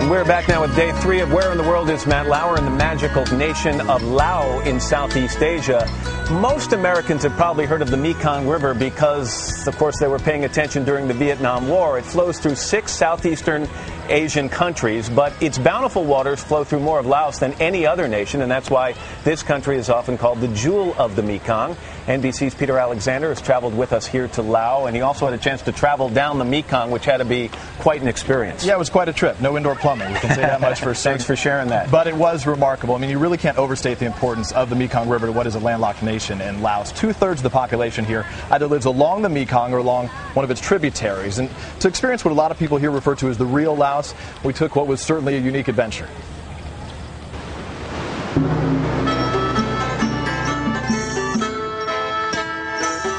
We're back now with day 3 of Where in the World is Matt Lauer in the magical nation of Laos in Southeast Asia. Most Americans have probably heard of the Mekong River because, of course, they were paying attention during the Vietnam War. It flows through 6 southeastern Asian countries, but its bountiful waters flow through more of Laos than any other nation, and that's why this country is often called the Jewel of the Mekong. NBC's Peter Alexander has traveled with us here to Laos, and he also had a chance to travel down the Mekong, which had to be quite an experience. Yeah, it was quite a trip. No indoor plumbing, we can say that much for certain. Thanks for sharing that. But it was remarkable. I mean, you really can't overstate the importance of the Mekong River to what is a landlocked nation in Laos. 2/3 of the population here either lives along the Mekong or along one of its tributaries. And to experience what a lot of people here refer to as the real Laos, we took what was certainly a unique adventure.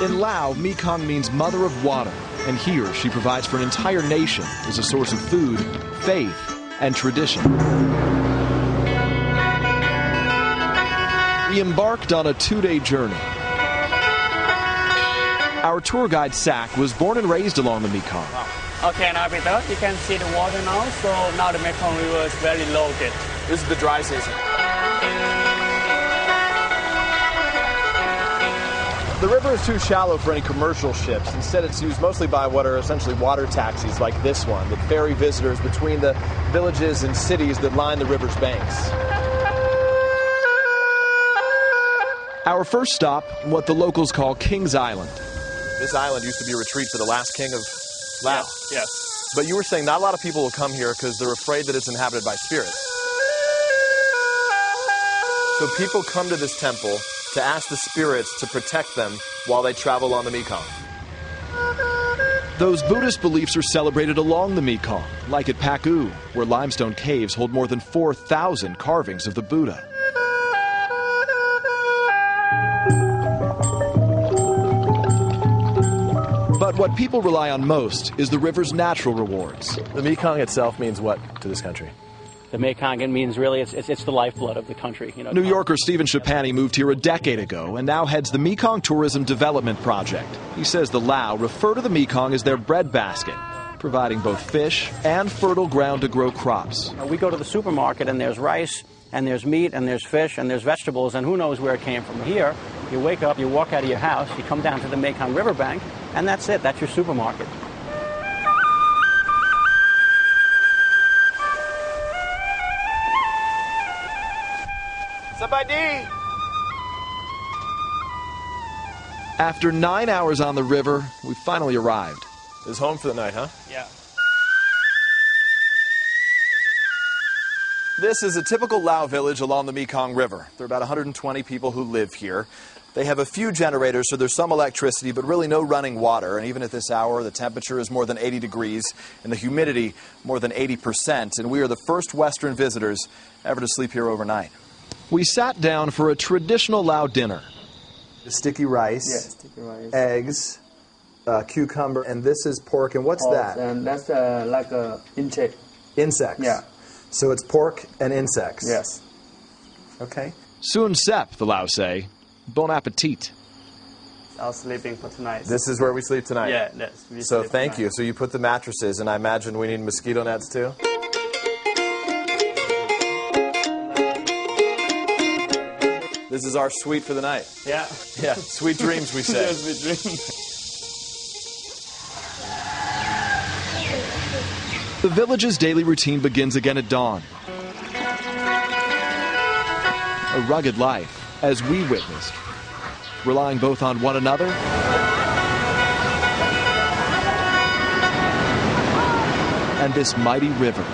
In Laos, Mekong means mother of water, and here she provides for an entire nation as a source of food, faith, and tradition. We embarked on a 2-day journey. Our tour guide, Sak, was born and raised along the Mekong. Okay, now Peter, you can see the water now, so now the Mekong River is very loaded. This is the dry season. The river is too shallow for any commercial ships. Instead, it's used mostly by what are essentially water taxis like this one that ferry visitors between the villages and cities that line the river's banks. Our first stop, what the locals call King's Island. This island used to be a retreat for the last king of Laos. Yes. But you were saying not a lot of people will come here because they're afraid that it's inhabited by spirits. So people come to this temple to ask the spirits to protect them while they travel on the Mekong. Those Buddhist beliefs are celebrated along the Mekong, like at Paku, where limestone caves hold more than 4,000 carvings of the Buddha. But what people rely on most is the river's natural rewards. The Mekong itself means what to this country? The Mekong, it means really it's the lifeblood of the country. You know, New Yorker Stephen Shapani moved here a decade ago and now heads the Mekong Tourism Development Project. He says the Lao refer to the Mekong as their breadbasket, providing both fish and fertile ground to grow crops. We go to the supermarket and there's rice and there's meat and there's fish and there's vegetables and who knows where it came from. Here, you wake up, you walk out of your house, you come down to the Mekong riverbank, and that's it. That's your supermarket. After 9 hours on the river, we finally arrived. This is home for the night, huh? Yeah. This is a typical Lao village along the Mekong River. There are about 120 people who live here. They have a few generators, so there's some electricity, but really no running water. And even at this hour, the temperature is more than 80 degrees and the humidity more than 80%. And we are the first Western visitors ever to sleep here overnight. We sat down for a traditional Lao dinner. Sticky rice, yeah, sticky rice, eggs, cucumber, and this is pork. And what's that? And that's like insect. Insects. Yeah. So it's pork and insects. Yes. Okay. Sun Sep, the Lao say. Bon appetit. Our sleeping for tonight. This is where we sleep tonight. Yeah, that's. So thank you. So you put the mattresses, and I imagine we need mosquito nets too. This is our suite for the night. Yeah. Yeah. Sweet dreams, we say. Yes, sweet dreams. The village's daily routine begins again at dawn. A rugged life, as we witnessed, relying both on one another and this mighty river.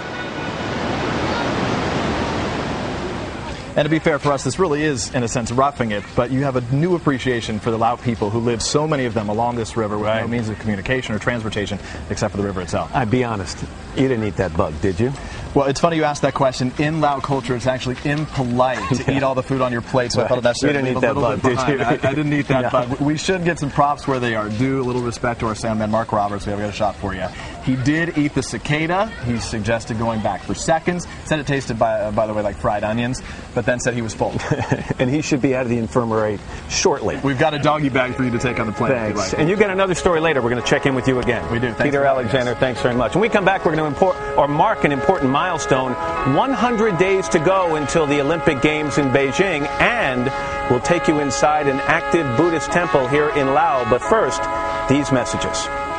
And to be fair for us, this really is, in a sense, roughing it, but you have a new appreciation for the Lao people who live, so many of them, along this river with no means of communication or transportation except for the river itself. I'd be honest, you didn't eat that bug, did you? Well, it's funny you asked that question. In Lao culture, it's actually impolite to eat all the food on your plate, so I felt necessary to leave a little bit behind. I didn't eat that bug. We should get some props where they are due. A little respect to our soundman, Mark Roberts. We have got a shot for you. He did eat the cicada. He suggested going back for seconds. Said it tasted, by the way, like fried onions, but then said he was full. And he should be out of the infirmary shortly. We've got a doggy bag for you to take on the plane. Thanks. If you like. And you get another story later. We're going to check in with you again. We do. Thanks Peter Alexander, thanks very much. When we come back, we're going to mark an important milestone. 100 days to go until the Olympic Games in Beijing, and we'll take you inside an active Buddhist temple here in Laos. But first, these messages.